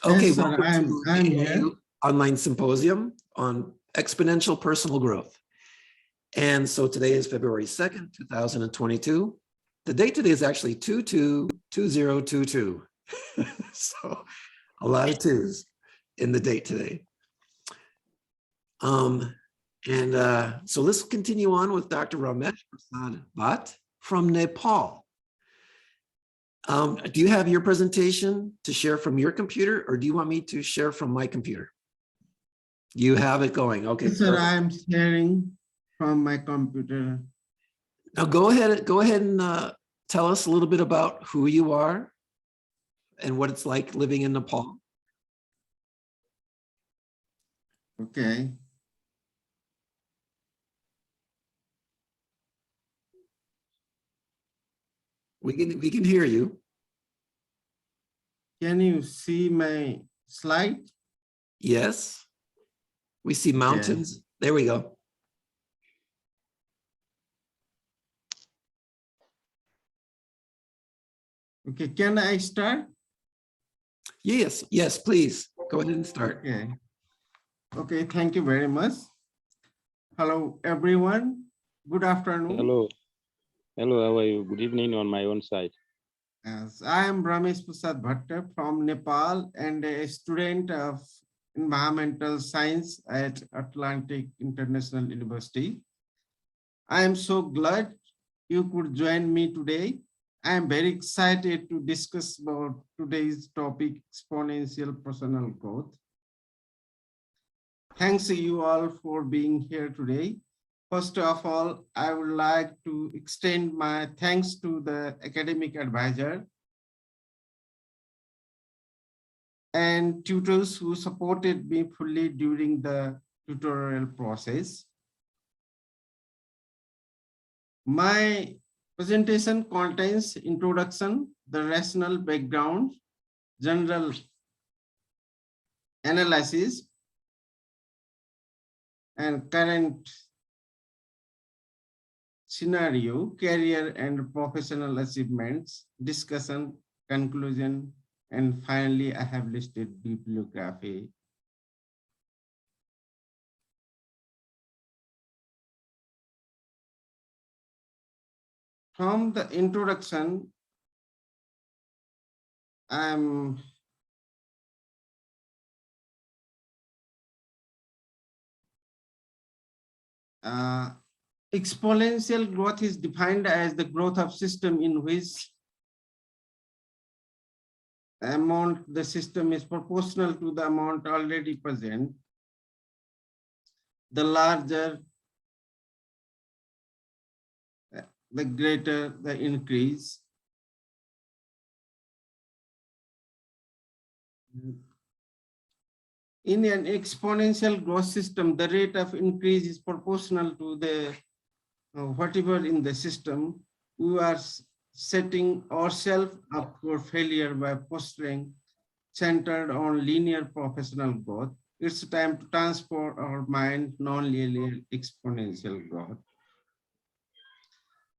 Okay, Yes, sir, welcome I'm to the here. AIU online symposium on exponential personal growth. And so today is February 2nd, 2022. The date today is actually 222022. So a lot of twos in the date today. So let's continue on with Dr. Ramesh Prasad Bhatt from Nepal. Do you have your presentation to share from your computer, or do you want me to share from my computer? You have it going. Okay. Yes, sir, I'm sharing from my computer. Now go ahead and tell us a little bit about who you are and what it's like living in Nepal. Okay. We can hear you. Can you see my slide? Yes. We see mountains. Okay. There we go. Okay, can I start? Yes, please. Go ahead and start. Okay. Okay, thank you very much. Hello, everyone. Good afternoon. Hello. Hello, how are you? Good evening on my own side. Yes, I am Ramesh Prasad Bhatta from Nepal and a student of environmental science at Atlantic International University. I am so glad you could join me today. I am very excited to discuss about today's topic, exponential personal growth. Thanks to you all for being here today. First of all, I would like to extend my thanks to the academic advisor and tutors who supported me fully during the tutorial process. My presentation contains introduction, the rational background, general analysis, and current scenario, career and professional achievements, discussion, conclusion, and finally, I have listed bibliography. From the introduction, exponential growth is defined as the growth of system in which amount the system is proportional to the amount already present. The larger, the greater the increase. In an exponential growth system, the rate of increase is proportional to the whatever in the system. We are setting ourselves up for failure by posturing centered on linear professional growth. It's time to transform our mind non-linear exponential growth.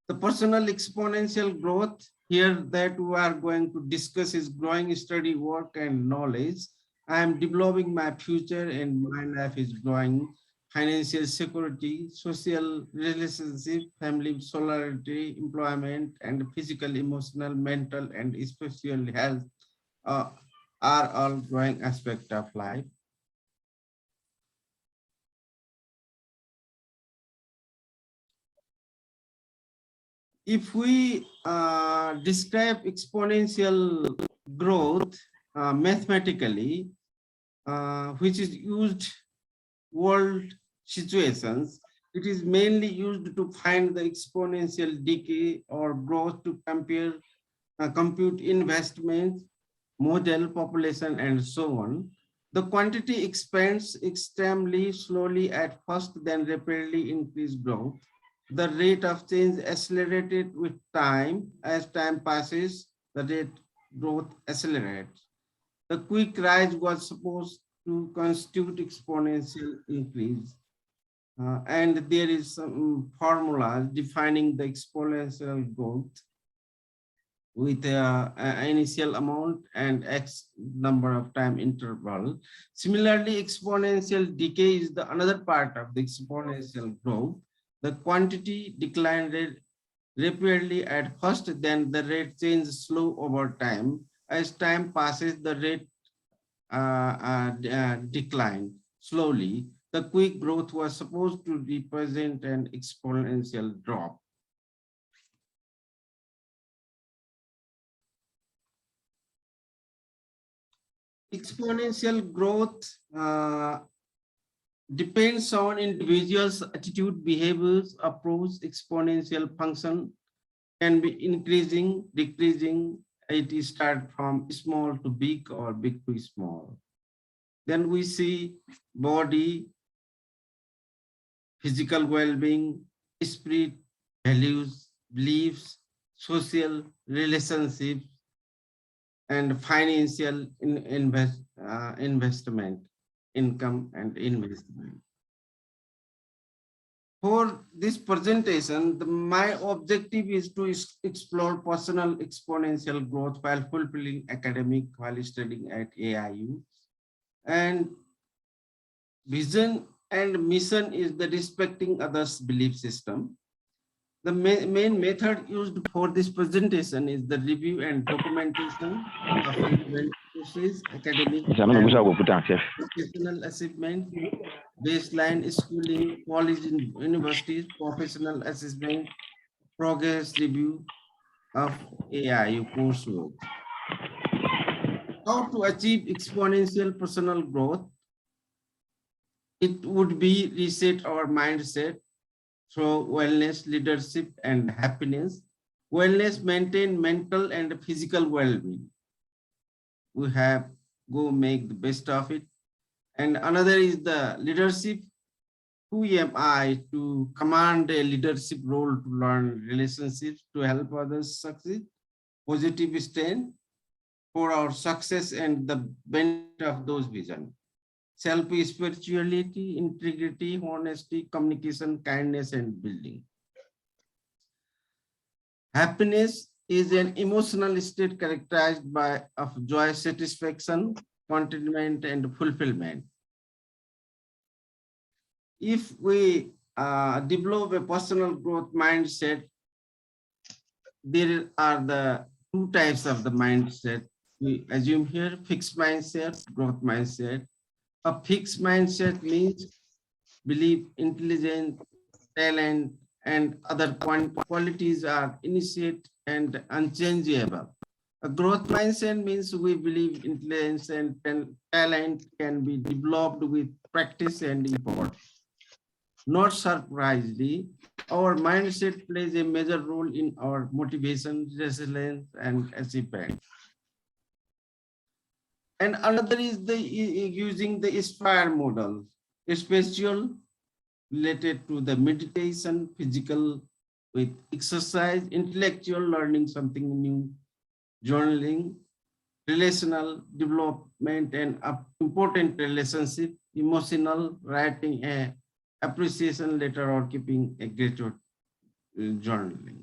The personal exponential growth here that we are going to discuss is growing study, work, and knowledge. I am developing my future and my life is growing. Financial security, social relationship, family solidarity, employment, and physical, emotional, mental, and spiritual health are all growing aspects of life. If we describe exponential growth mathematically, which is used world situations, it is mainly used to find the exponential decay or growth to compute investments, model population, and so on. The quantity expands extremely slowly at first, then rapidly increase growth. The rate of change accelerated with time. As time passes, the rate growth accelerates. The quick rise was supposed to constitute exponential increase. And there is some formula defining the exponential growth. with a initial amount and X number of time interval. Similarly, exponential decay is the another part of the exponential growth. The quantity declined rapidly at first, then the rate changes slow over time. As time passes, the rate decline slowly. The quick growth was supposed to represent an exponential drop. Exponential growth depends on individuals' attitude, behaviors, approach. Exponential function can be increasing, decreasing. It start from small to big or big to small. Then we see body, physical well-being, spirit, values, beliefs, social relationships, and financial investment, income and investment. For this presentation, my objective is to explore personal exponential growth while fulfilling academic while studying at AIU. And vision and mission is the respecting others' belief system. The main method used for this presentation is the review and documentation of relevant courses, academic and professional achievement, baseline schooling, college and universities, professional assessment, progress review of AIU coursework. How to achieve exponential personal growth? It would be reset our mindset through wellness, leadership, and happiness. Wellness, maintain mental and physical well-being. We have go make the best of it. And another is the leadership. Who am I to command a leadership role to learn relationships to help others succeed? Positive stand for our success and the benefit of those vision. Self-spirituality, integrity, honesty, communication, kindness, and building. Happiness is an emotional state characterized by of joy, satisfaction, contentment, and fulfillment. If we develop a personal growth mindset, there are the two types of the mindset. We assume here fixed mindset, growth mindset. A fixed mindset means belief, intelligence, talent, and other qualities are initiate and unchangeable. A growth mindset means we believe intelligence and talent can be developed with practice and effort. Not surprisingly, our mindset plays a major role in our motivation, resilience, and achievement. And another is the using the SPIRE model, spiritual related to the meditation, physical with exercise, intellectual learning something new, journaling, relational development and important relationship, emotional writing a appreciation letter or keeping a gratitude journaling.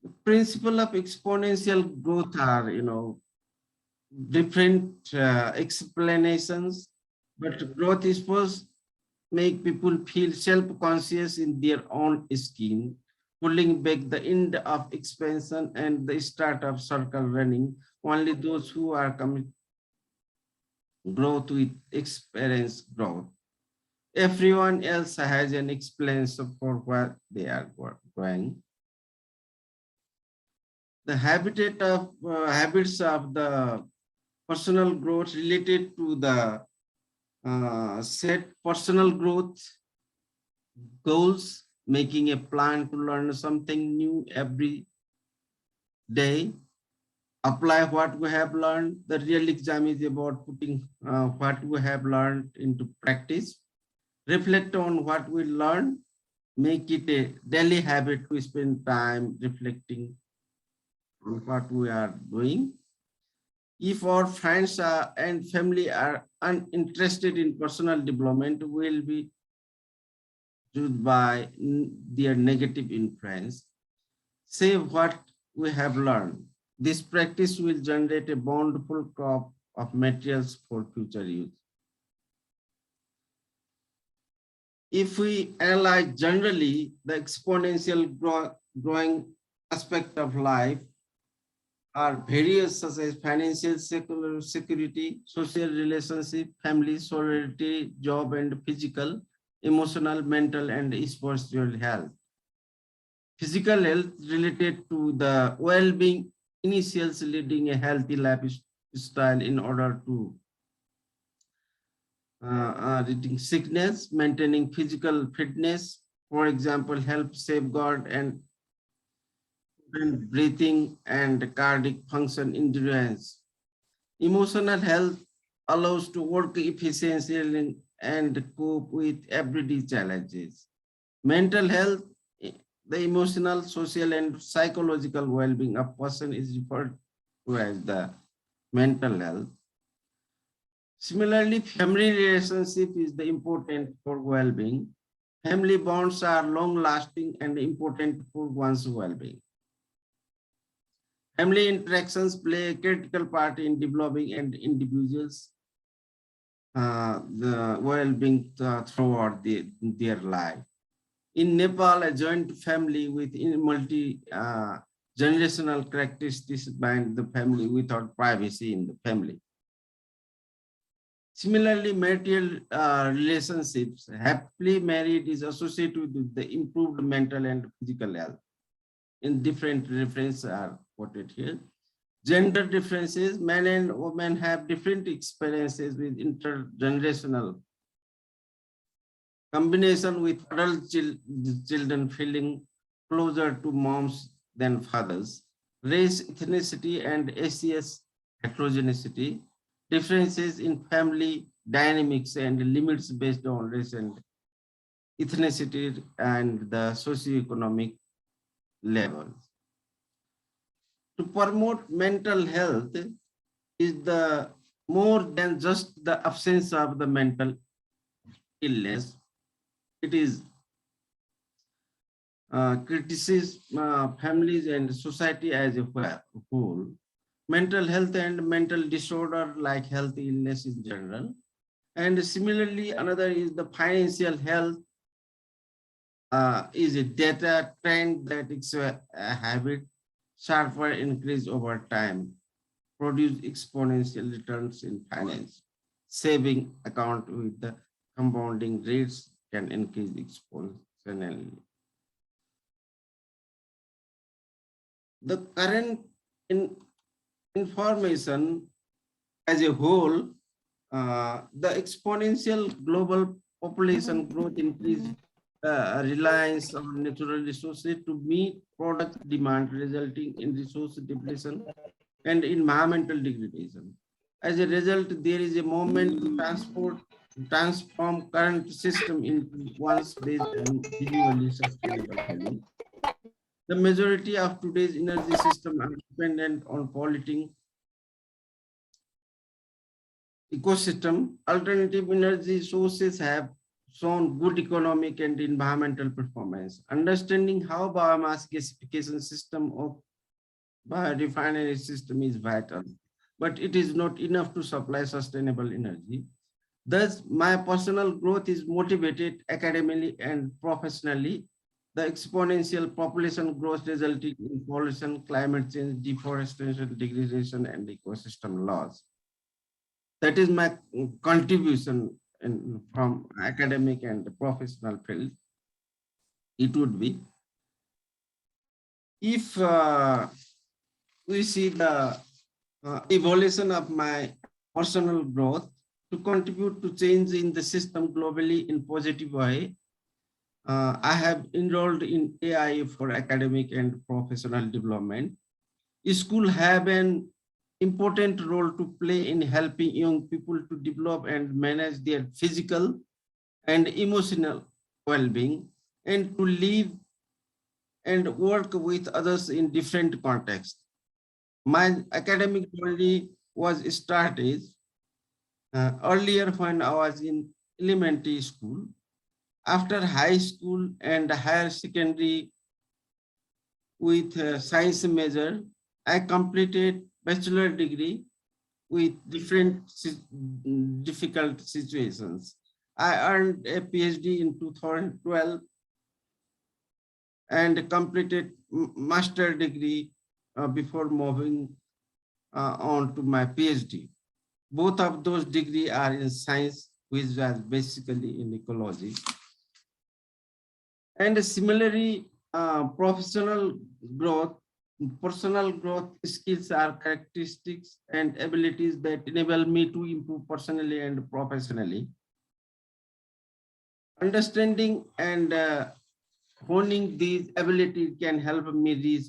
The principle of exponential growth are, different explanations, but growth is supposed make people feel self-conscious in their own skin, pulling back the end of expansion and the start of circle running. Only those who are coming growth with experience growth. Everyone else has an explanation for what they are going. The habits of the personal growth related to the set personal growth goals, making a plan to learn something new every day, apply what we have learned. The real exam is about putting what we have learned into practice, reflect on what we learned, make it a daily habit to spend time reflecting on what we are doing. If our friends and family are uninterested in personal development, will be judged by their negative influence. Say what we have learned. This practice will generate a bountiful crop of materials for future use. If we analyze generally the exponential growing aspect of life are various such as financial security, social relationship, family, solidarity, job and physical, emotional, mental and spiritual health. Physical health related to the well-being initials leading a healthy lifestyle in order to reducing sickness, maintaining physical fitness, for example, help safeguard and breathing and cardiac function endurance. Emotional health allows to work efficiently and cope with everyday challenges. Mental health, the emotional, social, and psychological well-being of person is referred to as the mental health. Similarly, family relationship is the important for well-being. Family bonds are long-lasting and important for one's well-being. Family interactions play a critical part in developing and individuals' the well-being throughout their life. In Nepal, a joint family with multi-generational characteristics bind the family without privacy in the family. Similarly, marital relationships, happily married is associated with the improved mental and physical health. In different references are quoted here. Gender differences, men and women have different experiences with intergenerational combination with adult children feeling closer to moms than fathers. Race, ethnicity, and ACS heterogeneity, differences in family dynamics and limits based on race and ethnicity and the socioeconomic levels. To promote mental health is the more than just the absence of the mental illness. It is criticism families and society as a whole. Mental health and mental disorder like health illness in general. And similarly, another is the financial health is a data trend that is a habit, sharper increase over time, produce exponential returns in finance. Saving account with the compounding rates can increase exponentially. The current information as a whole, the exponential global population growth increase reliance on natural resources to meet product demand, resulting in resource depletion and environmental degradation. As a result, there is a movement to transform current system into one's based on visually sustainable value. The majority of today's energy system are dependent on polluting ecosystem. Alternative energy sources have shown good economic and environmental performance. Understanding how biomass gasification system of biorefinery system is vital, but it is not enough to supply sustainable energy. Thus, my personal growth is motivated academically and professionally. The exponential population growth resulting in pollution, climate change, deforestation, degradation, and ecosystem loss. That is my contribution from academic and professional field. It would be, if we see the evolution of my personal growth to contribute to change in the system globally in positive way, I have enrolled in AIU for academic and professional development. School have an important role to play in helping young people to develop and manage their physical and emotional well-being and to live and work with others in different contexts. My academic journey was started earlier when I was in elementary school. After high school and higher secondary with a science major. I completed bachelor degree with different difficult situations. I earned a PhD in 2012 and completed master degree before moving on to my PhD. Both of those degrees are in science, which was basically in ecology. And similarly, professional growth, personal growth skills are characteristics and abilities that enable me to improve personally and professionally. Understanding and honing these abilities can help me reach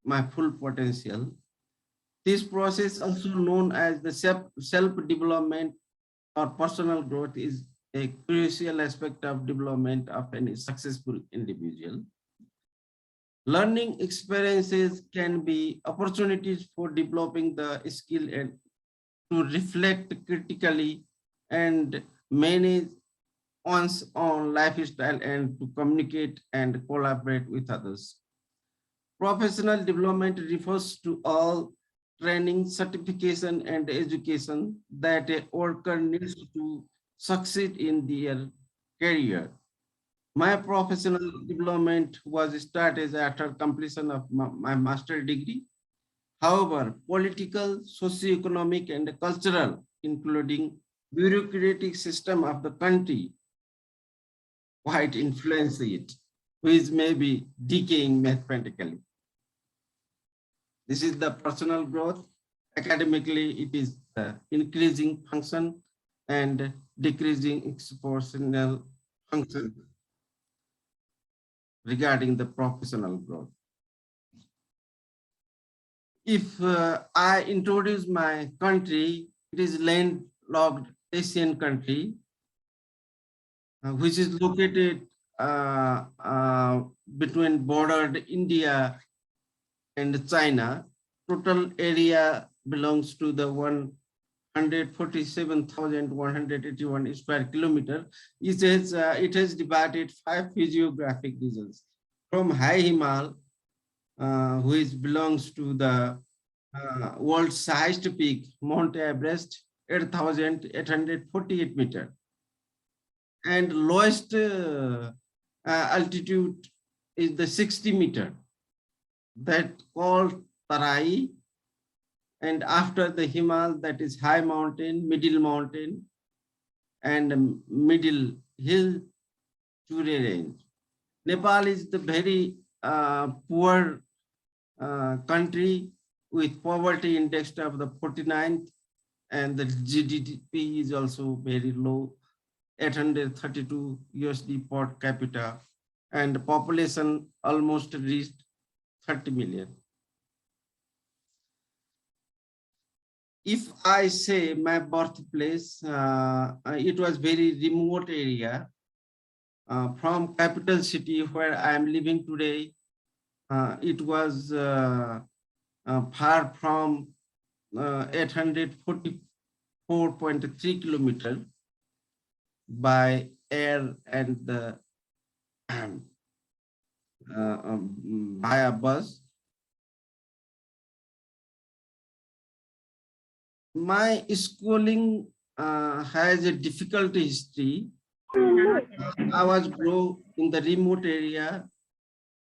my full potential. This process, also known as the self-development or personal growth, is a crucial aspect of development of any successful individual. Learning experiences can be opportunities for developing the skill and to reflect critically and manage one's own lifestyle and to communicate and collaborate with others. Professional development refers to all training, certification, and education that a worker needs to succeed in their career. My professional development was started after completion of my master's degree. However, political, socio-economic, and cultural, including bureaucratic system of the country, quite influence it, which may be decaying mathematically. This is the personal growth. Academically, it is the increasing function and decreasing exponential function regarding the professional growth. If I introduce my country, it is landlocked Asian country, which is located between bordered India and China. Total area belongs to the 147,181 square kilometer. It has divided 5 physiographic regions from High Himal, which belongs to the world's highest peak, Mount Everest, 8,848 meters, and lowest altitude is the 60 meter, that called Tarai, and after the Himal, that is high mountain, middle mountain, and middle hill Chure range. Nepal is the very poor country with poverty index of the 49th, and the GDP is also very low, 832 USD per capita, and the population almost reached 30 million. If I say my birthplace, it was very remote area from capital city where I am living today. It was far from 844.3 kilometers by air and the by a bus. My schooling has a difficult history. I was grown in the remote area,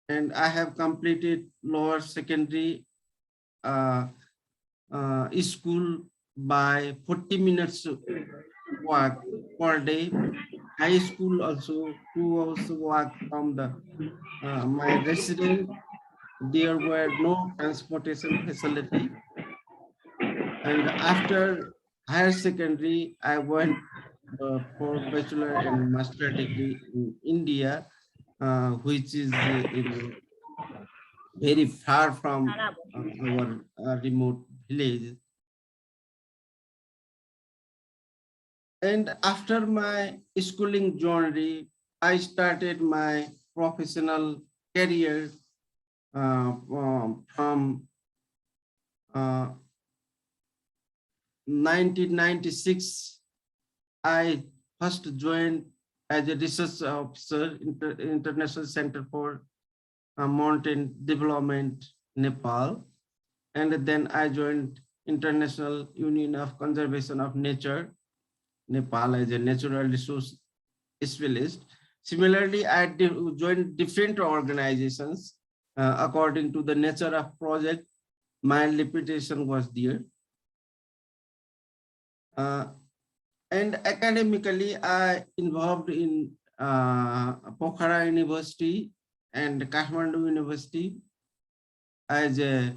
and I have completed lower secondary school by 40 minutes walk per day. High school also 2 hours walk from the my residence. There were no transportation facility. And after higher secondary, I went for bachelor and master degree in India, which is very far from our remote village. And after my schooling journey, I started my professional career from 1996. I first joined as a research officer in International Center for Mountain Development, Nepal. And then I joined International Union of Conservation of Nature, Nepal, as a natural resource specialist. Similarly, I joined different organizations according to the nature of project. My reputation was there. And academically, I involved in Pokhara University and Kathmandu University as a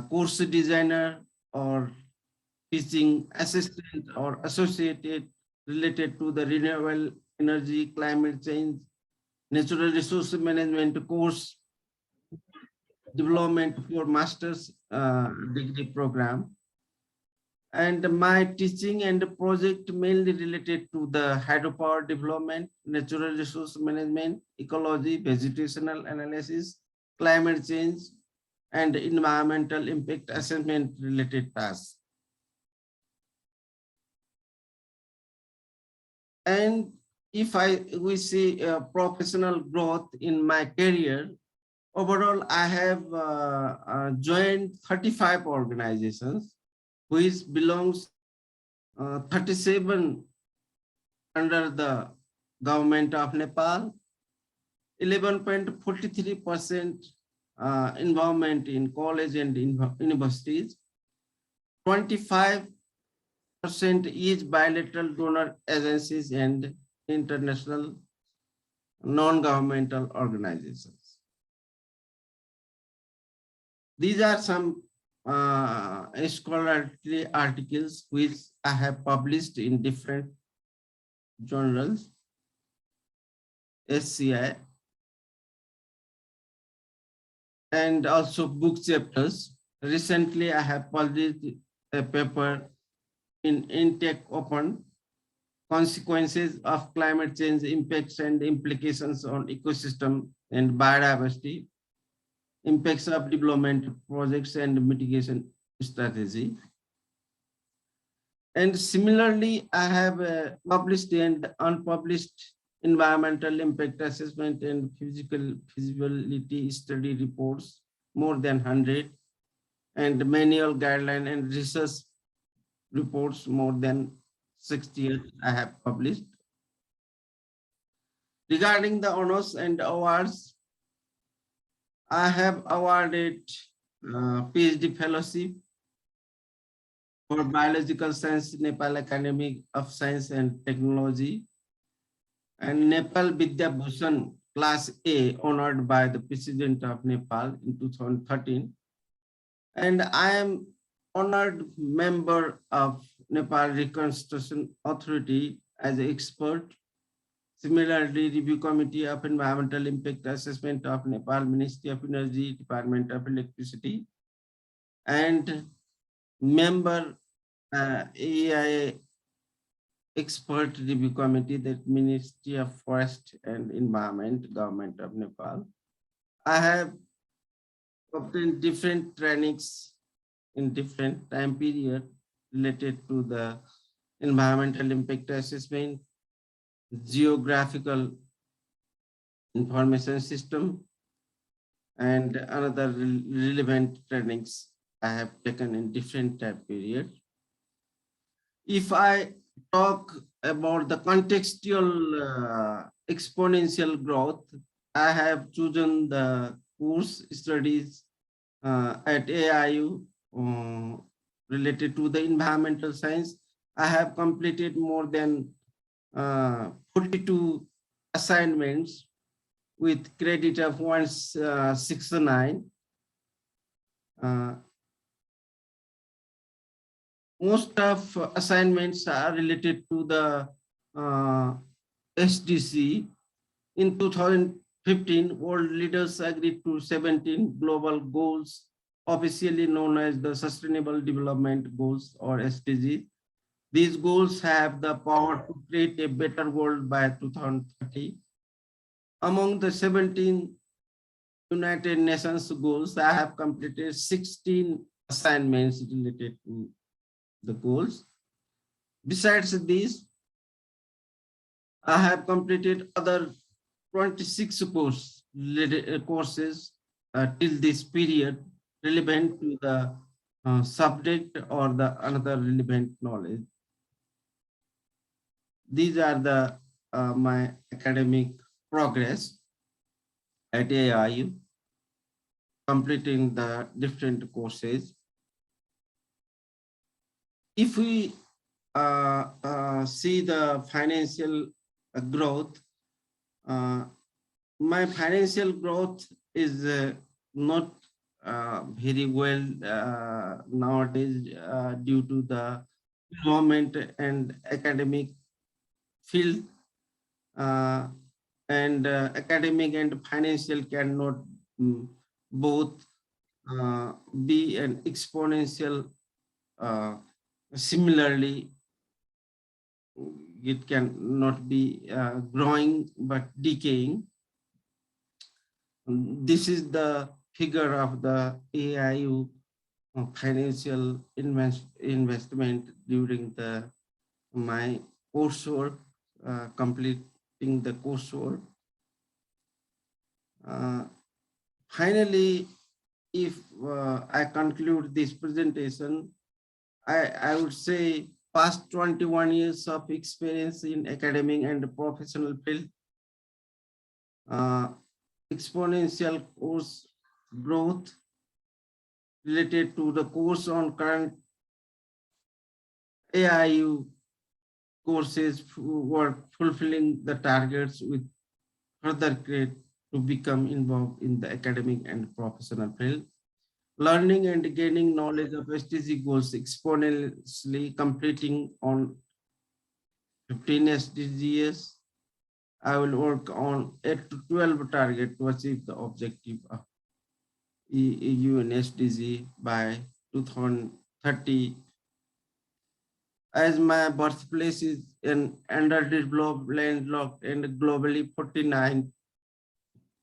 course designer or teaching assistant or associated related to the renewable energy, climate change, natural resource management course development for master's degree program. And my teaching and project mainly related to the hydropower development, natural resource management, ecology, vegetational analysis, climate change, and environmental impact assessment related tasks. And if we see professional growth in my career, overall, I have joined 35 organizations, which belongs 37 under the government of Nepal, 11.43% involvement in college and universities, 25% is bilateral donor agencies and international non-governmental organizations. These are some scholarly articles which I have published in different journals, SCI, and also book chapters. Recently, I have published a paper in Intake Open, Consequences of Climate Change Impacts and Implications on Ecosystem and Biodiversity, Impacts of Development Projects and Mitigation Strategy. And similarly, I have published and unpublished environmental impact assessment and physical feasibility study reports, more than 100, and manual guideline and research reports, more than 60 I have published. Regarding the honors and awards, I have awarded PhD fellowship for biological science, Nepal Academy of Science and Technology, and Nepal Vidya Bhushan Class A, honored by the President of Nepal in 2013. And I am honored member of Nepal Reconstruction Authority as an expert. Similarly, Review Committee of Environmental Impact Assessment of Nepal Ministry of Energy, Department of Electricity, and member AIU Expert Review Committee, that Ministry of Forest and Environment, Government of Nepal. I have obtained different trainings in different time period related to the environmental impact assessment, geographical information system, and another relevant trainings I have taken in different time period. If I talk about the contextual exponential growth, I have chosen the course studies at AIU related to the environmental science. I have completed more than 42 assignments with credit of 169. Most of assignments are related to the SDC. In 2015, world leaders agreed to 17 global goals, officially known as the Sustainable Development Goals, or SDGs. These goals have the power to create a better world by 2030. Among the 17 United Nations goals, I have completed 16 assignments related to the goals. Besides these, I have completed other 26 courses courses till this period relevant to the subject or the another relevant knowledge. These are the my academic progress at AIU, completing the different courses. If we see the financial growth, my financial growth is not very well nowadays due to the government and academic field, and academic and financial cannot both be an exponential. Similarly, it can not be growing but decaying. This is the figure of the AIU financial investment during my coursework, completing the coursework. Finally, if I conclude this presentation, I would say past 21 years of experience in academic and professional field, exponential course growth related to the course on current AIU courses were fulfilling the targets with further grade to become involved in the academic and professional field. Learning and gaining knowledge of SDG goals exponentially, completing on 15 SDGs. I will work on 8 to 12 target to achieve the objective of EU and SDG by 2030. As my birthplace is an underdeveloped, landlocked, and globally 49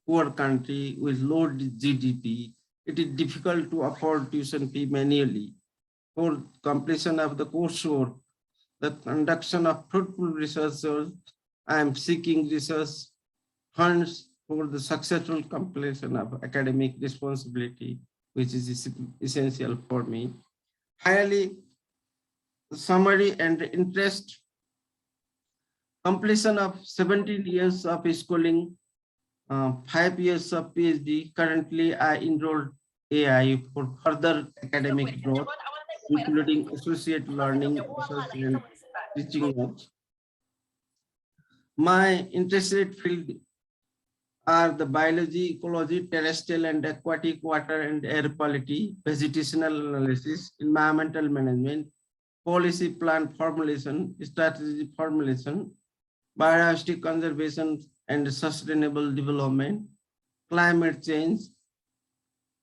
poor country with low GDP, it is difficult to afford tuition fee manually. For completion of the coursework, the conduction of fruitful research, I am seeking research funds for the successful completion of academic responsibility, which is essential for me. Highly summary and interest, completion of 17 years of schooling, 5 years of PhD. Currently, I enrolled AI for further academic growth, including associate learning, research, and teaching work. My interested field are the biology, ecology, terrestrial and aquatic, water and air quality, vegetational analysis, environmental management, policy plan formulation, strategy formulation, biodiversity conservation and sustainable development, climate change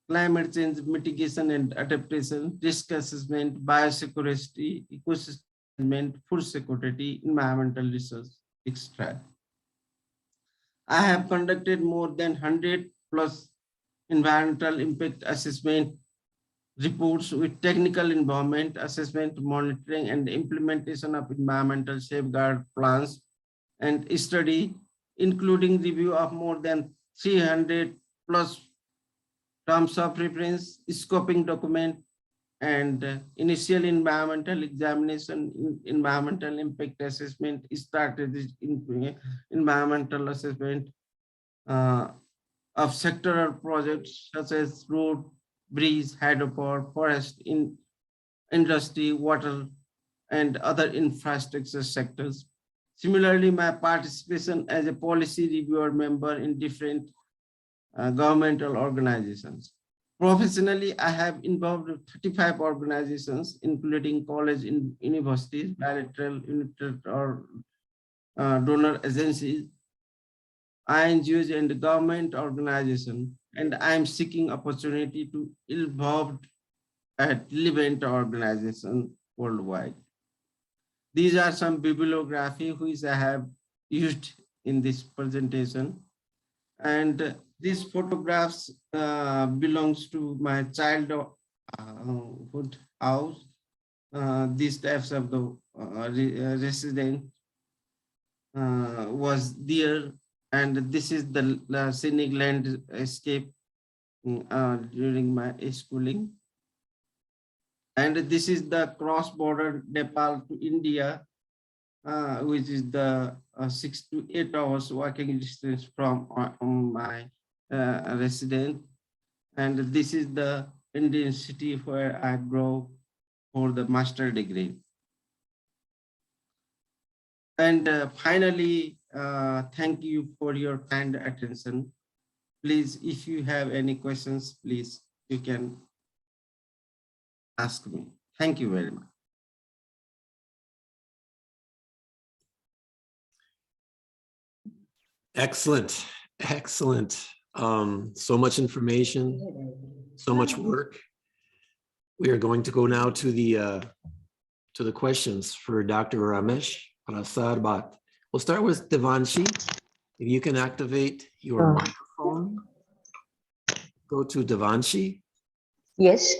mitigation and adaptation, risk assessment, biosecurity, ecosystem management, food security, environmental research, etc. I have conducted more than 100 plus environmental impact assessment reports with technical environment assessment, monitoring and implementation of environmental safeguard plans and study, including review of more than 300 plus terms of reference, scoping document, and initial environmental examination, environmental impact assessment, strategic environmental assessment of sectoral projects such as road, bridge, hydropower, forest, industry, water, and other infrastructure sectors. Similarly, my participation as a policy reviewer member in different governmental organizations. Professionally, I have involved 35 organizations, including college and universities, bilateral, unilateral, or donor agencies, INGOs, and government organizations, and I am seeking opportunity to involve at relevant organizations worldwide. These are some bibliography which I have used in this presentation, and these photographs belongs to my childhood house. These types of the resident was there, And this is the scenic landscape during my schooling. And this is the cross-border Nepal to India, which is the 6 to 8 hours walking distance from my residence. And this is the Indian city where I grew for the master degree. And finally, thank you for your kind attention. Please, if you have any questions, please, you can ask me. Thank you very much. Excellent, excellent. So much information, so much work. We are going to go now to the questions for Dr. Ramesh Prasad. We'll start with Devanshi. If you can activate your microphone, go to Devanshi. Yes.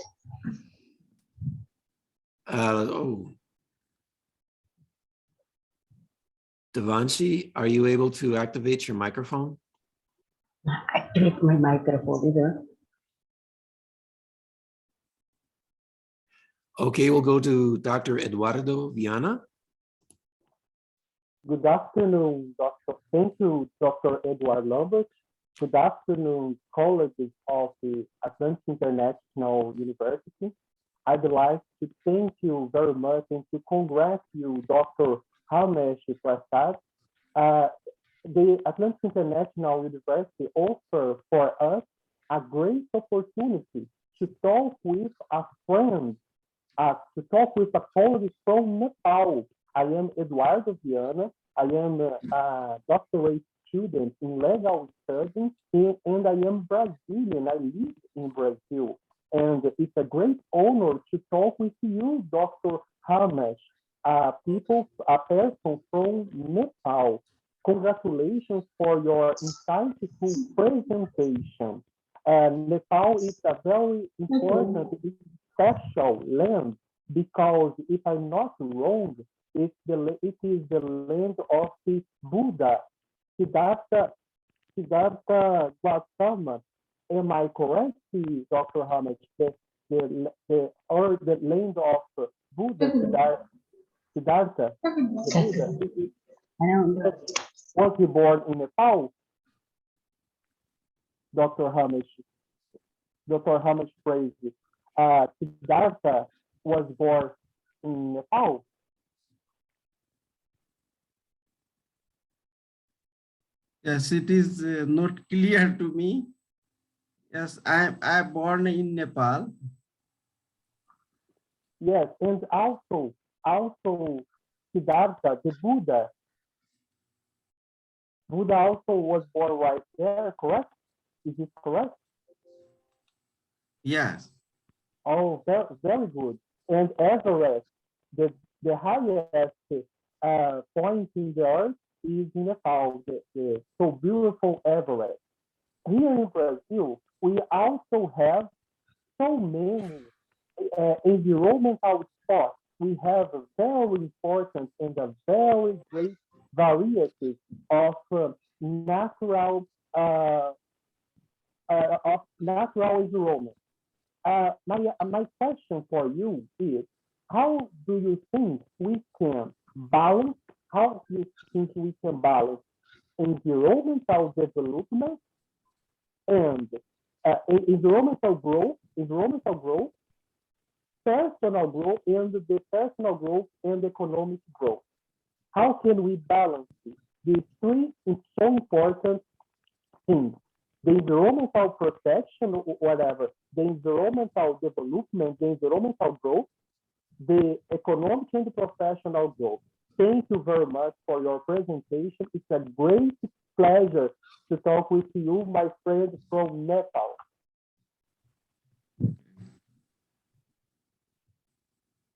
Devanshi, are you able to activate your microphone? Activate my microphone either. Okay, we'll go to Dr. Eduardo Viana. Good afternoon, Doctor. Thank you, Dr. Edward Lambert. Good afternoon, colleagues of the Atlantic International University. I'd like to thank you very much and to congratulate you, Dr. Ramesh Prasad. The Atlantic International University offers for us a great opportunity to talk with a friend, to talk with a colleague from Nepal. I am Eduardo Viana. I am a doctorate student in legal studies, and I am Brazilian. I live in Brazil. And it's a great honor to talk with you, Dr. Ramesh, a person from Nepal. Congratulations for your insightful presentation. Nepal is a very important, special land because, if I'm not wrong, it is the land of the Buddha, Siddhartha Gautama. Am I correct, Dr. Ramesh? Or the land of Buddha, Siddhartha, the Buddha. Was he born in Nepal? Dr. Ramesh praised it. Siddhartha was born in Nepal. Yes, it is not clear to me. Yes, I born in Nepal. Yes, and also Siddhartha, the Buddha also was born right there, correct? Is it correct? Yes. Oh, very good. And Everest, the highest point in the earth is in Nepal, the so beautiful Everest. Here in Brazil, we also have so many environmental spots. We have a very important and a very great variety of natural environment. My question for you is, how do you think we can balance? How do you think we can balance environmental development and environmental growth, personal growth, and the personal growth and economic growth? How can we balance these three so important things? The environmental protection, whatever, the environmental development, the environmental growth, the economic and the professional growth. Thank you very much for your presentation. It's a great pleasure to talk with you, my friend from Nepal.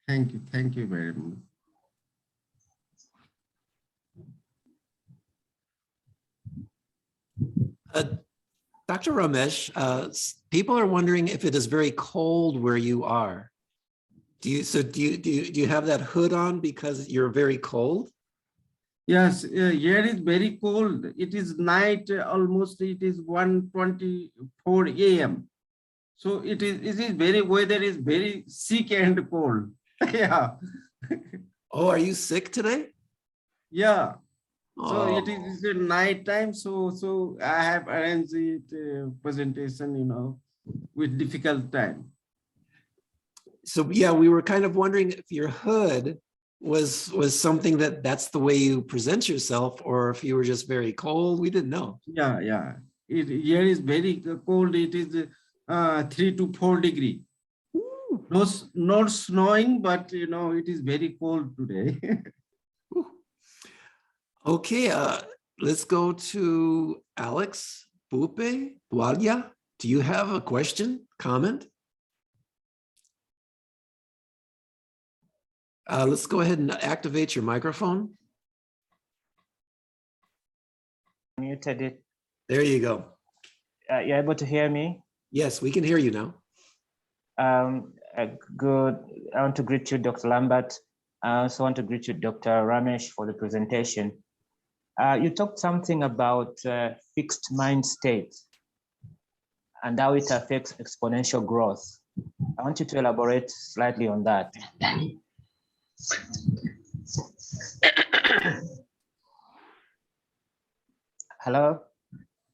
Thank you very much. Dr. Ramesh, people are wondering if it is very cold where you are. Do you have that hood on because you're very cold? Yes, here is very cold. It is night, almost it is 1:24 a.m. So it is very, weather is very sick and cold. Yeah. Oh, are you sick today? Yeah. So Oh, it is a night time. So I have arranged it presentation, with difficult time. so yeah, we were kind of wondering if your hood was something that's the way you present yourself, or if you were just very cold. We didn't know. Yeah, yeah. Here is very cold. It is 3 to 4 degree. No, not snowing, but it is very cold today. Okay, let's go to Alex Bupe Walia. Do you have a question, comment? Let's go ahead and activate your microphone. Muted it. There you go. You're able to hear me? Yes, we can hear you now. Good. I want to greet you, Dr. Lambert. I also want to greet you, Dr. Ramesh, for the presentation. You talked something about fixed mind state and how it affects exponential growth. I want you to elaborate slightly on that. Hello?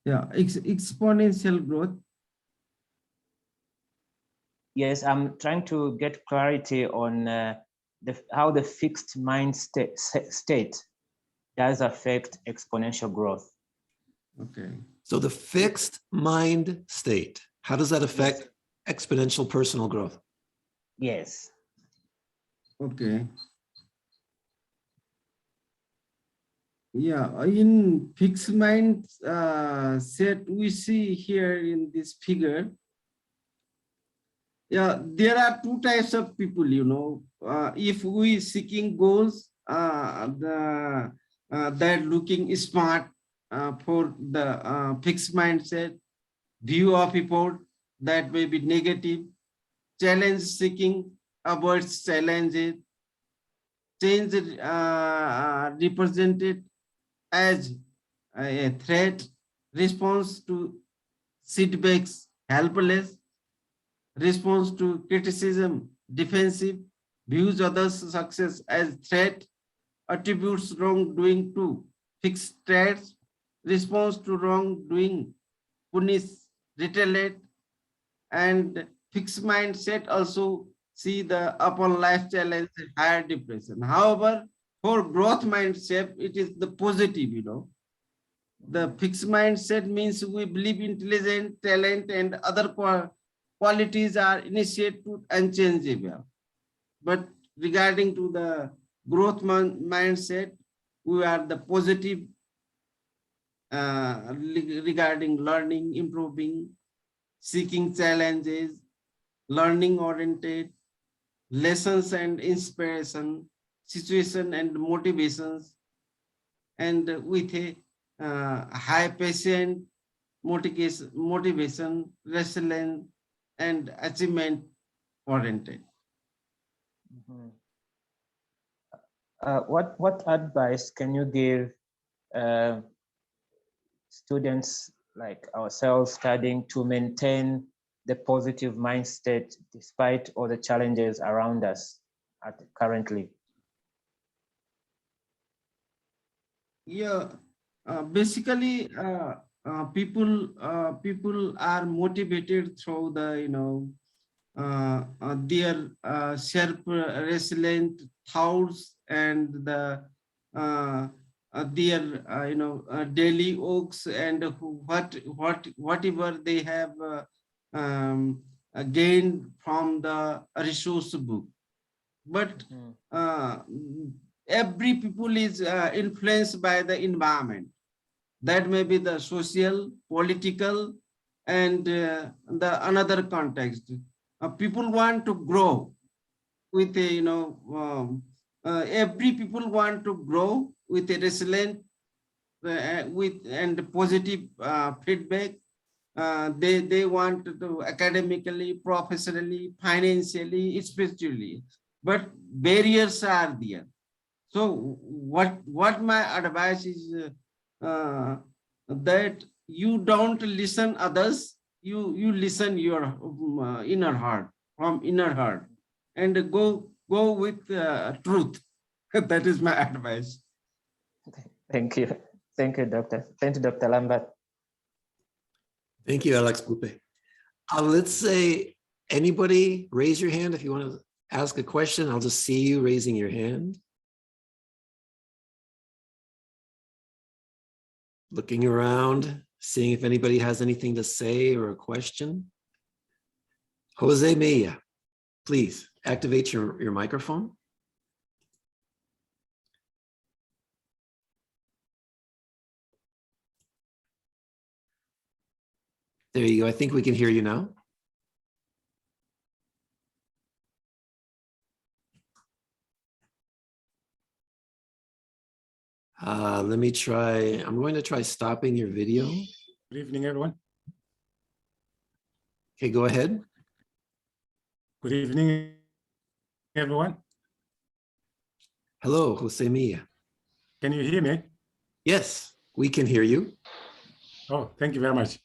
Yeah, exponential growth. Yes, I'm trying to get clarity on how the fixed mind state does affect exponential growth. Okay. So the fixed mind state, how does that affect exponential personal growth? Yes. Okay. Yeah, in fixed mind set, we see here in this figure. Yeah, there are two types of people, if we seeking goals, they're looking smart for the fixed mindset, view of effort that may be negative, challenge seeking avoids challenges, change represented as a threat, response to setbacks helpless, response to criticism defensive, views others' success as threat, attributes wrongdoing to fixed traits, response to wrongdoing, punish, retaliate, and fixed mindset also see the upon life challenge, higher depression. However, for growth mindset, it is the positive, The fixed mindset means we believe intelligent, talent, and other qualities are initiated and changeable. But regarding to the growth mindset, we are the positive regarding learning, improving, seeking challenges, learning oriented, lessons and inspiration, situation and motivations, and with a high patient motivation, resilience, and achievement oriented. Mhm. What advice can you give students like ourselves studying to maintain the positive mindset despite all the challenges around us currently? Yeah, basically, people are motivated through the their self-resilient thoughts and their daily works and whatever they have gained from the resource book. But every people is influenced by the environment. That may be the social, political, and the another context. People want to grow with a, every people want to grow with a resilient with and positive feedback. They want to academically, professionally, financially, spiritually, but barriers are there. So what my advice is that you don't listen others, you listen your inner heart, from inner heart, and go with truth. That is my advice. Thank you. Thank you, Doctor. Thank you, Dr. Lambert. Thank you, Alex Pupe. Let's say anybody raise your hand if you want to ask a question. I'll just see you raising your hand. Looking around, seeing if anybody has anything to say or a question. Jose Mejia, please activate your microphone. There you go. I think we can hear you now. Let me try. I'm going to try stopping your video. Good evening, everyone. Okay, go ahead. Good evening, everyone. Hello, Jose Mejia. Can you hear me? Yes, we can hear you. Oh, thank you very much.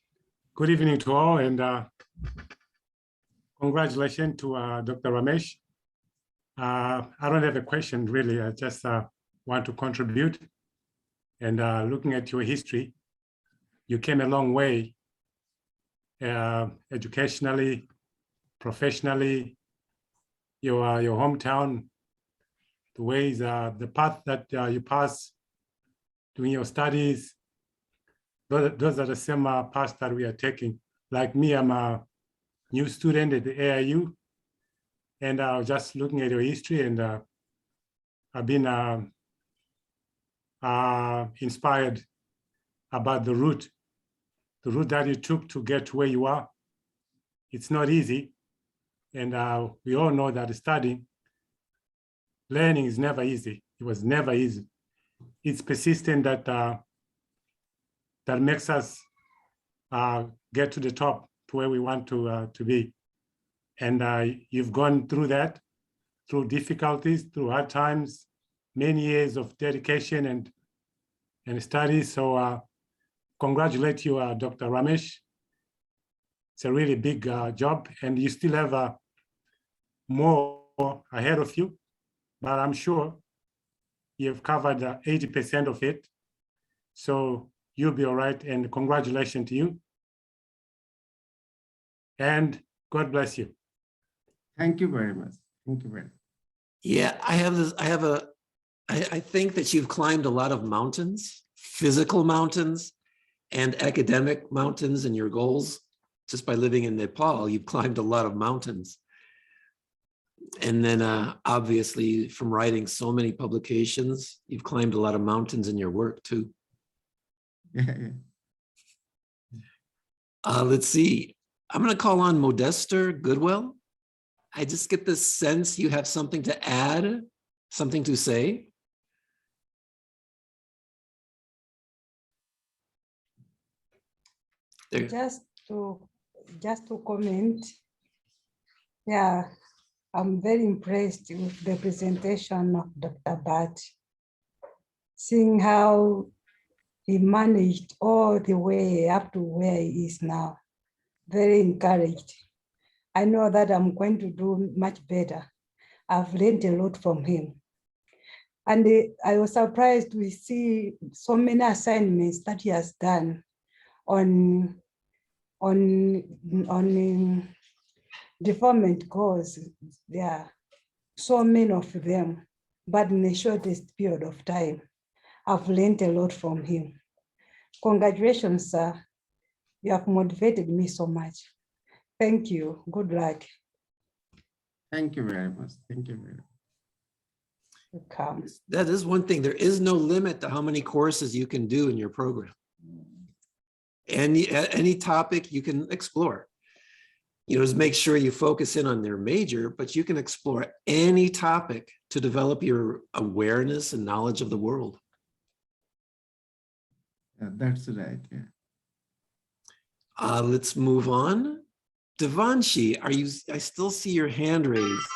Good evening to all, and congratulations to Dr. Ramesh. I don't have a question, really. I just want to contribute. And looking at your history, you came a long way educationally, professionally, your hometown, the ways, the path that you pass doing your studies, those are the same paths that we are taking. Like me, I'm a new student at the AIU, and I was just looking at your history, and I've been inspired about the route that you took to get to where you are. It's not easy, and we all know that learning is never easy. It was never easy. It's persistent that makes us get to the top, to where we want to be. And you've gone through that, through difficulties, through hard times, many years of dedication and study. So congratulate you, Dr. Ramesh. It's a really big job, and you still have more ahead of you, but I'm sure you've covered 80% of it. So you'll be all right, and congratulations to you. And God bless you. Thank you very much. Thank you very much. Yeah, I think that you've climbed a lot of mountains, physical mountains and academic mountains, and your goals. Just by living in Nepal, you've climbed a lot of mountains. And then obviously from writing so many publications, you've climbed a lot of mountains in your work too. Let's see. I'm going to call on Modester Goodwell. I just get this sense you have something to add, something to say. There. Just to comment, yeah, I'm very impressed with the presentation of Dr. Bhatt, seeing how he managed all the way up to where he is now. Very encouraged. I know that I'm going to do much better. I've learned a lot from him. And I was surprised to see so many assignments that he has done on development goals. There are so many of them, but in the shortest period of time. I've learned a lot from him. Congratulations, sir. You have motivated me so much. Thank you. Good luck. Thank you very much. Thank you very much. Welcome. That is one thing. There is no limit to how many courses you can do in your program. Any topic you can explore. You know, just make sure you focus in on their major, but you can explore any topic to develop your awareness and knowledge of the world. Yeah, that's right. Yeah. Let's move on. Devanshi, I still see your hand raised.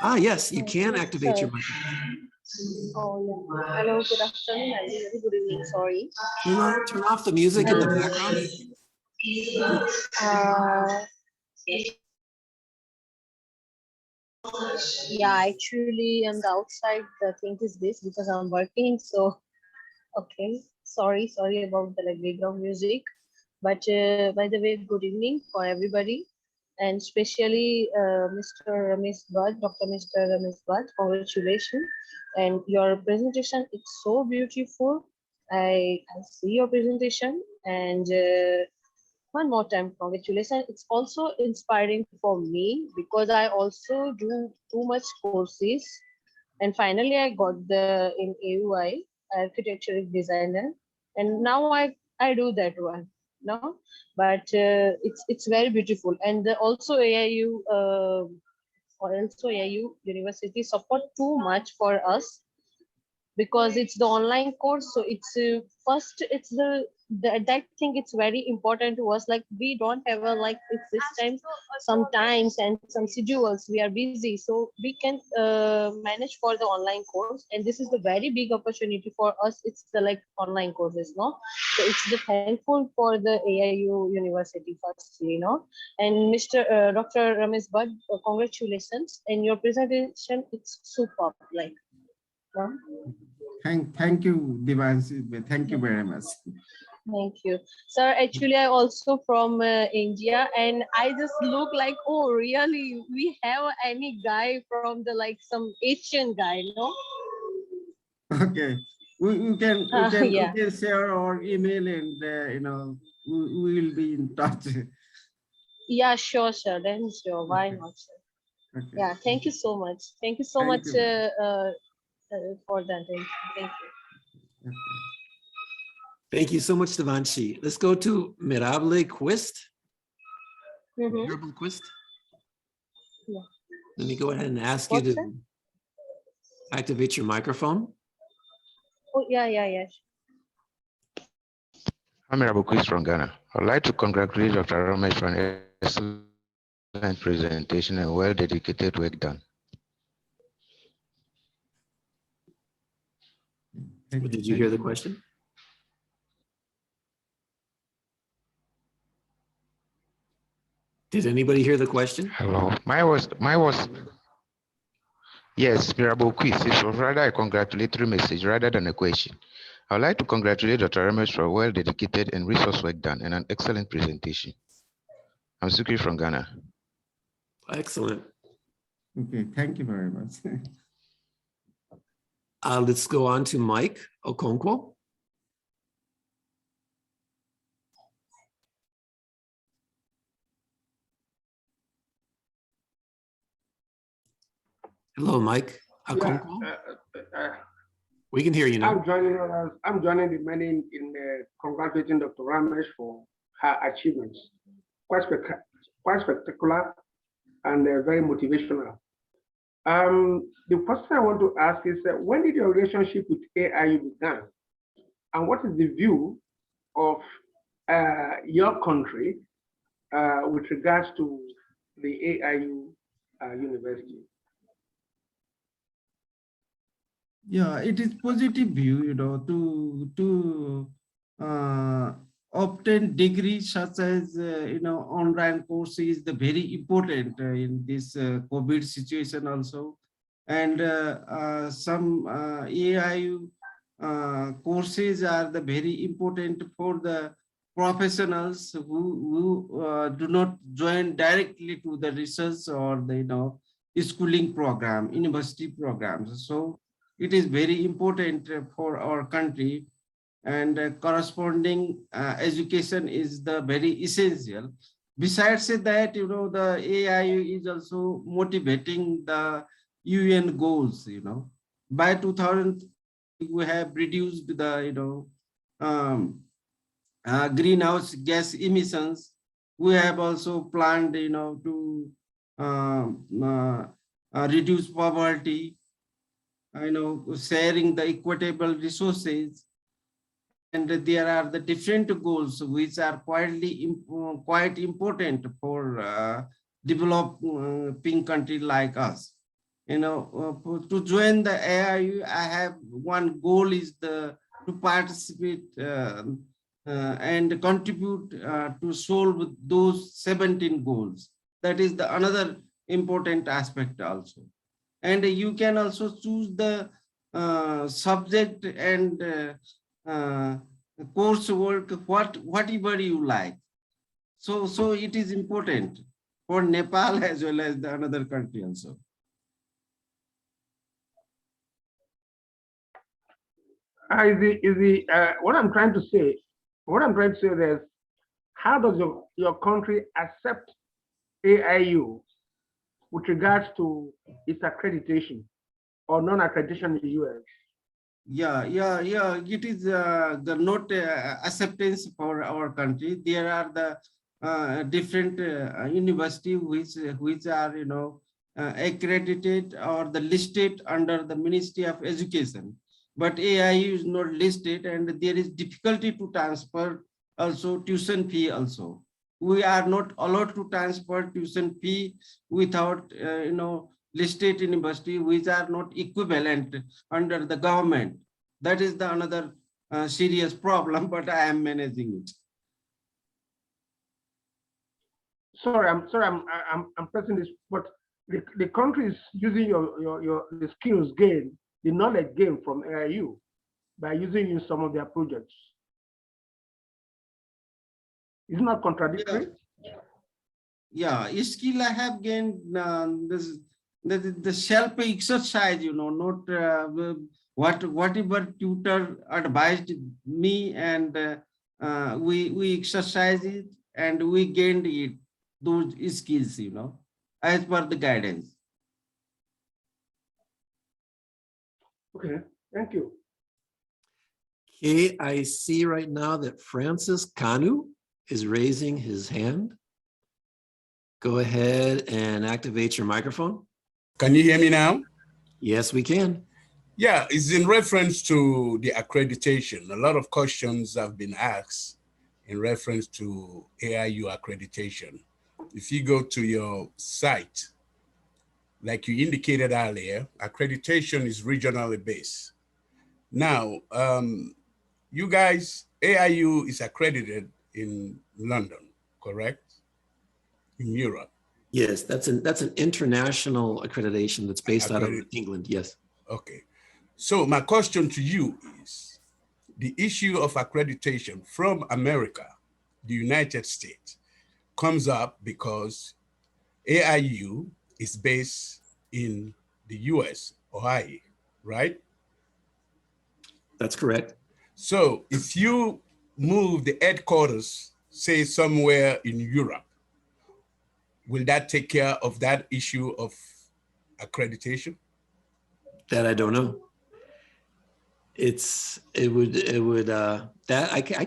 Ah, yes, you can activate your microphone. Oh, yeah. Hello, good afternoon, and very good evening. Sorry. Turn off the music in the background. Uh, yeah, actually, on the outside, the thing is this because I'm working. So, okay. Sorry about the like, background music. But by the way, good evening for everybody, and especially Mr. Ramesh Prasad, Dr. Mr. Ramesh Prasad. Congratulations, and your presentation is so beautiful. I see your presentation, and one more time, congratulations. It's also inspiring for me because I also do too much courses, and finally I got the in AUI architecture designer, and now I do that one. No, but it's very beautiful, and also AIU or also AIU University support too much for us because it's the online course. So it's first it's the that thing it's very important to us. Like we don't have a like it's this time sometimes and some schedules we are busy, so we can manage for the online course, and this is the very big opportunity for us. It's the like online courses, no? So it's the thankful for the AIU University firstly, no? And Mr. Dr. Ramesh Bhatt, congratulations, and your presentation it's superb, like, no? Thank you, Devanshi. Thank you very much. Thank you, sir. Actually, I also from India, and I just look like, oh, really? We have any guy from the like some Asian guy, no? Okay, we can Yeah. share our email, and we will be in touch. Yeah, sure, sir. Then sure. Why Okay. not, sir? Okay. Yeah. Thank you so much. Thank you so Thank much you. for that. Thank you. Okay. Thank you so much, Devanshi. Let's go to Mirable Quist. Mhm. Mirable Quist. Yeah. Let me go ahead and ask you What's that? to activate your microphone. Oh, yeah. I'm Rabu Quiz from Ghana. I'd like to congratulate Dr. Ramesh for an excellent presentation and well-dedicated work done. Did you hear the question? Did anybody hear the question? Hello. Mine was yes, Mirable Quiz. It was rather a congratulatory message rather than a question. I'd like to congratulate Dr. Ramesh for a well-dedicated and resource work done and an excellent presentation. I'm Suki from Ghana. Excellent. Okay, thank you very much. Let's go on to Mike Okonkwo. Hello, Mike Okonkwo. We can hear you now. I'm joining the many in congratulating Dr. Ramesh for her achievements. Quite spectacular and very motivational. The question I want to ask is, when did your relationship with AIU begin? And what is the view of your country with regards to the AIU University? Yeah, it is positive view, to obtain degrees such as online courses, the very important in this COVID situation also, and some AIU courses are the very important for the professionals who do not join directly to the research or the schooling program, university programs. So it is very important for our country, and corresponding education is the very essential. Besides that, the AIU is also motivating the UN goals. By 2000, we have reduced the greenhouse gas emissions. We have also planned to reduce poverty, sharing the equitable resources, and there are the different goals which are quite important for developing country like us. to join the AIU, I have one goal is to participate and contribute to solve those 17 goals. That is the another important aspect also. And you can also choose the subject and coursework, whatever you like. So it is important for Nepal as well as the another country also. What I'm trying to say is, how does your country accept AIU with regards to its accreditation or non-accreditation in the US? Yeah. It is the not acceptance for our country. There are the different university which are accredited or the listed under the Ministry of Education, but AIU is not listed, and there is difficulty to transfer also tuition fee also. We are not allowed to transfer tuition fee without listed university which are not equivalent under the government. That is the another serious problem, but I am managing it. Sorry, I'm pressing this, but the country is using the skills gained, the knowledge gained from AIU by using some of their projects. Isn't that contradictory? Yeah, skill I have gained the self exercise, not whatever tutor advised me, and we exercise it and we gained it, those skills, as per the guidance. Okay, thank you. Okay, I see right now that Francis Kanu is raising his hand. Go ahead and activate your microphone. Can you hear me now? Yes, we can. Yeah, it's in reference to the accreditation. A lot of questions have been asked in reference to AIU accreditation. If you go to your site, like you indicated earlier, accreditation is regionally based. Now, you guys, AIU is accredited in London, correct? In Europe. Yes, that's an international accreditation that's based out of England. Yes. Okay. So my question to you is, the issue of accreditation from America, the United States, comes up because AIU is based in the US, Ohio, right? That's correct. So if you move the headquarters, say somewhere in Europe, will that take care of that issue of accreditation? That I don't know. I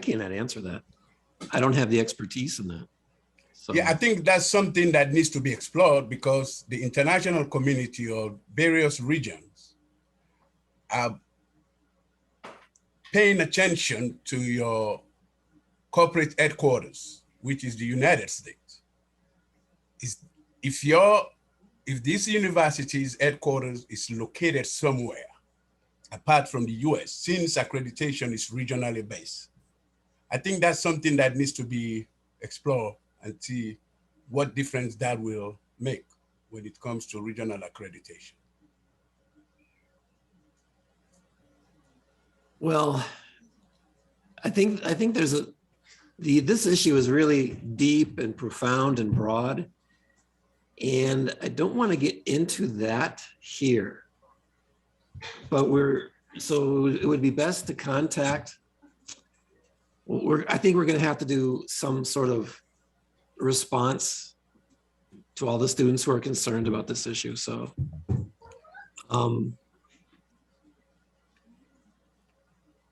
cannot answer that. I don't have the expertise in that. So. Yeah, I think that's something that needs to be explored, because the international community or various regions are paying attention to your corporate headquarters, which is the United States. If this university's headquarters is located somewhere apart from the US, since accreditation is regionally based, I think that's something that needs to be explored and see what difference that will make when it comes to regional accreditation. Well, I think there's this issue is really deep and profound and broad, and I don't want to get into that here. But so it would be best to contact. I think we're going to have to do some sort of response to all the students who are concerned about this issue. So,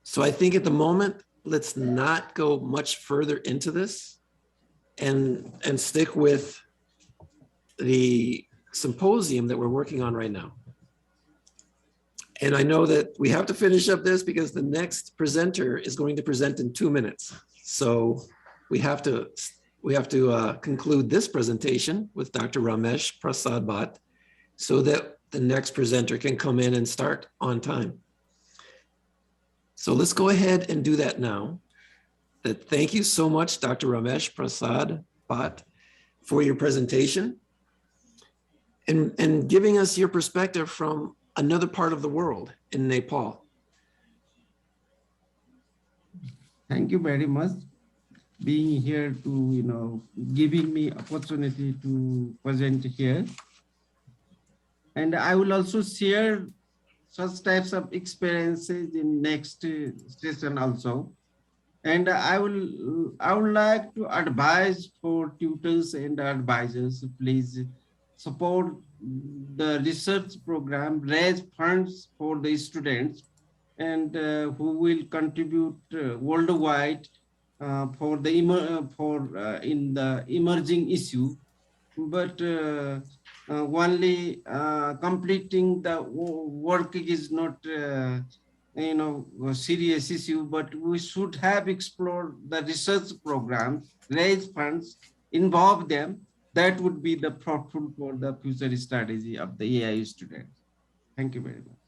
so I think at the moment, let's not go much further into this, and stick with the symposium that we're working on right now. And I know that we have to finish up this because the next presenter is going to present in 2 minutes. So we have to conclude this presentation with Dr. Ramesh Prasad, so that the next presenter can come in and start on time. So let's go ahead and do that now. Thank you so much, Dr. Ramesh Prasad Bhatt, for your presentation and giving us your perspective from another part of the world in Nepal. Thank you very much being here to, giving me opportunity to present here. And I will also share such types of experiences in next session also. And I would like to advise for tutors and advisors, please support the research program, raise funds for the students, and who will contribute worldwide for the in the emerging issue, but only completing the work is not a serious issue, but we should have explored the research program, raise funds, involve them. That would be the fruitful for the future strategy of the AIU students. Thank you very much.